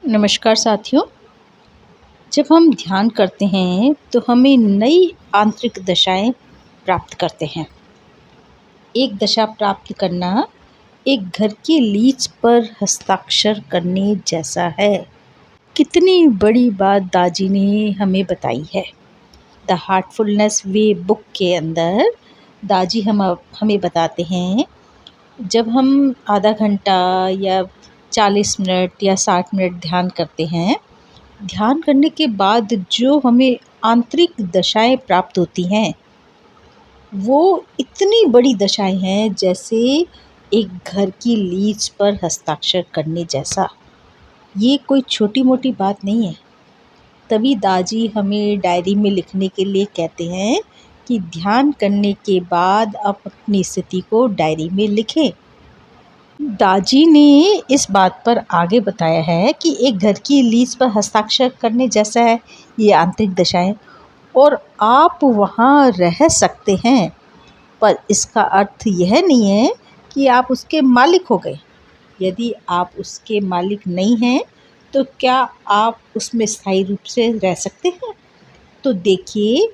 नमस्कार साथियों। जब हम ध्यान करते हैं तो हमें नई आंतरिक दशाएं प्राप्त करते हैं। एक दशा प्राप्त करना एक घर की लीज पर हस्ताक्षर करने जैसा है। कितनी बड़ी बात दाजी ने हमें बताई है। द हार्टफुलनेस वे बुक के अंदर दाजी हमें बताते हैं, जब हम आधा घंटा या 40 मिनट या 60 मिनट ध्यान करते हैं, ध्यान करने के बाद जो हमें आंतरिक दशाएं प्राप्त होती हैं, वो इतनी बड़ी दशाएं हैं जैसे एक घर की लीज पर हस्ताक्षर करने जैसा। ये कोई छोटी मोटी बात नहीं है। तभी दाजी हमें डायरी में लिखने के लिए कहते हैं कि ध्यान करने के बाद आप अपनी स्थिति को डायरी में लिखें। दाजी ने इस बात पर आगे बताया है कि एक घर की लीज पर हस्ताक्षर करने जैसा है ये आंतरिक दशाएं, और आप वहाँ रह सकते हैं, पर इसका अर्थ यह नहीं है कि आप उसके मालिक हो गए। यदि आप उसके मालिक नहीं हैं तो क्या आप उसमें स्थायी रूप से रह सकते हैं? तो देखिए,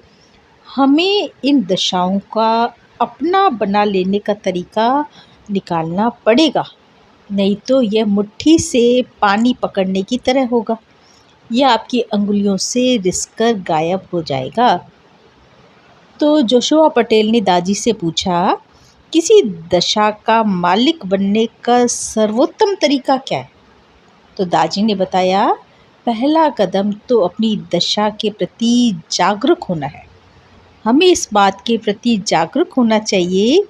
हमें इन दशाओं का अपना बना लेने का तरीका निकालना पड़ेगा, नहीं तो यह मुट्ठी से पानी पकड़ने की तरह होगा। यह आपकी अंगुलियों से रिसकर गायब हो जाएगा। तो जोशुआ पटेल ने दादी से पूछा, किसी दशा का मालिक बनने का सर्वोत्तम तरीका क्या है? तो दादी ने बताया, पहला कदम तो अपनी दशा के प्रति जागरूक होना है। हमें इस बात के प्रति जागरूक होना चाहिए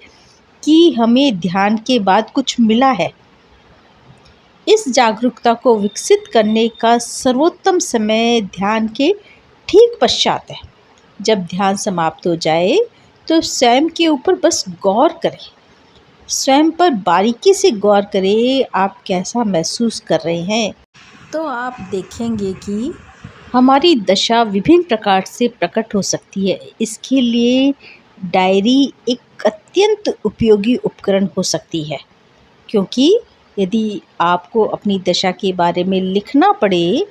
कि हमें ध्यान के बाद कुछ मिला है। इस जागरूकता को विकसित करने का सर्वोत्तम समय ध्यान के ठीक पश्चात है। जब ध्यान समाप्त हो जाए तो स्वयं के ऊपर बस गौर करें। स्वयं पर बारीकी से गौर करें, आप कैसा महसूस कर रहे हैं। तो आप देखेंगे कि हमारी दशा विभिन्न प्रकार से प्रकट हो सकती है। इसके लिए डायरी एक अत्यंत उपयोगी उपकरण हो सकती है, क्योंकि यदि आपको अपनी दशा के बारे में लिखना पड़े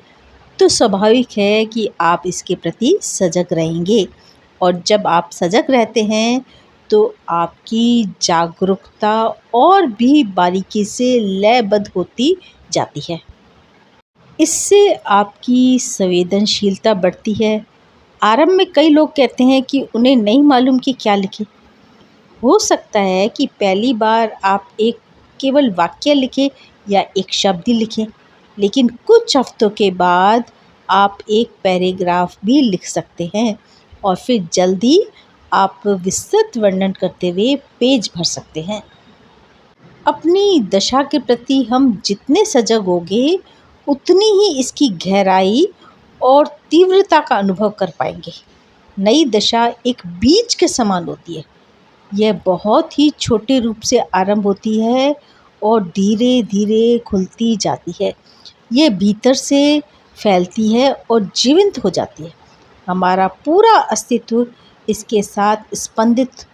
तो स्वाभाविक है कि आप इसके प्रति सजग रहेंगे, और जब आप सजग रहते हैं तो आपकी जागरूकता और भी बारीकी से लयबद्ध होती जाती है। इससे आपकी संवेदनशीलता बढ़ती है। आरंभ में कई लोग कहते हैं कि उन्हें नहीं मालूम कि क्या लिखें। हो सकता है कि पहली बार आप एक केवल वाक्य लिखें या एक शब्द ही लिखें, लेकिन कुछ हफ्तों के बाद आप एक पैराग्राफ भी लिख सकते हैं, और फिर जल्दी आप विस्तृत वर्णन करते हुए पेज भर सकते हैं। अपनी दशा के प्रति हम जितने सजग होंगे, उतनी ही इसकी गहराई और तीव्रता का अनुभव कर पाएंगे। नई दशा एक बीज के समान होती है। यह बहुत ही छोटे रूप से आरंभ होती है और धीरे धीरे खुलती जाती है। यह भीतर से फैलती है और जीवंत हो जाती है। हमारा पूरा अस्तित्व इसके साथ स्पंदित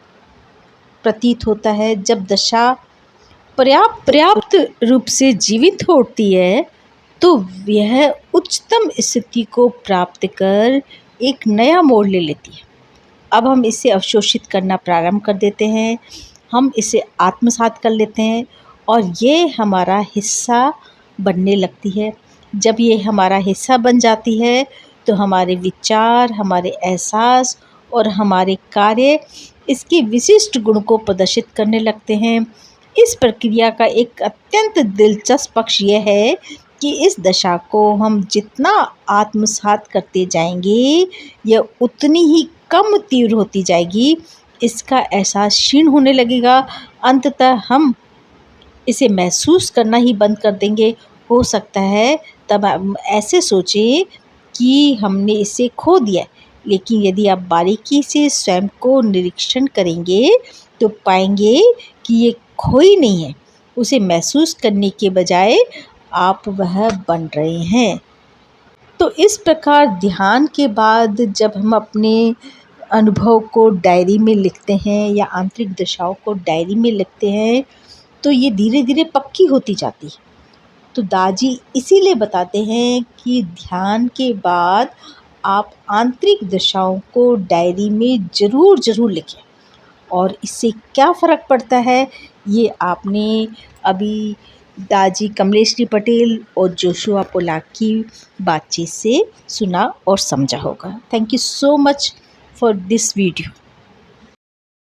प्रतीत होता है। जब दशा पर्याप्त रूप से जीवित हो उठती है तो यह उच्चतम स्थिति को प्राप्त कर एक नया मोड़ ले लेती है। अब हम इसे अवशोषित करना प्रारंभ कर देते हैं, हम इसे आत्मसात कर लेते हैं और ये हमारा हिस्सा बनने लगती है। जब ये हमारा हिस्सा बन जाती है तो हमारे विचार, हमारे एहसास और हमारे कार्य इसके विशिष्ट गुण को प्रदर्शित करने लगते हैं। इस प्रक्रिया का एक अत्यंत दिलचस्प पक्ष यह है कि इस दशा को हम जितना आत्मसात करते जाएंगे, यह उतनी ही कम तीव्र होती जाएगी। इसका एहसास क्षीण होने लगेगा। अंततः हम इसे महसूस करना ही बंद कर देंगे। हो सकता है तब हम ऐसे सोचें कि हमने इसे खो दिया, लेकिन यदि आप बारीकी से स्वयं को निरीक्षण करेंगे तो पाएंगे कि ये खोई नहीं है। उसे महसूस करने के बजाय आप वह बन रहे हैं। तो इस प्रकार ध्यान के बाद जब हम अपने अनुभव को डायरी में लिखते हैं या आंतरिक दशाओं को डायरी में लिखते हैं, तो ये धीरे धीरे पक्की होती जाती है। तो दादी इसीलिए बताते हैं कि ध्यान के बाद आप आंतरिक दशाओं को डायरी में ज़रूर लिखें। और इससे क्या फ़र्क पड़ता है ये आपने अभी दादी कमलेश्वरी पटेल और जोशुआ पोलाक की बातचीत से सुना और समझा होगा। Thank you so much for this video.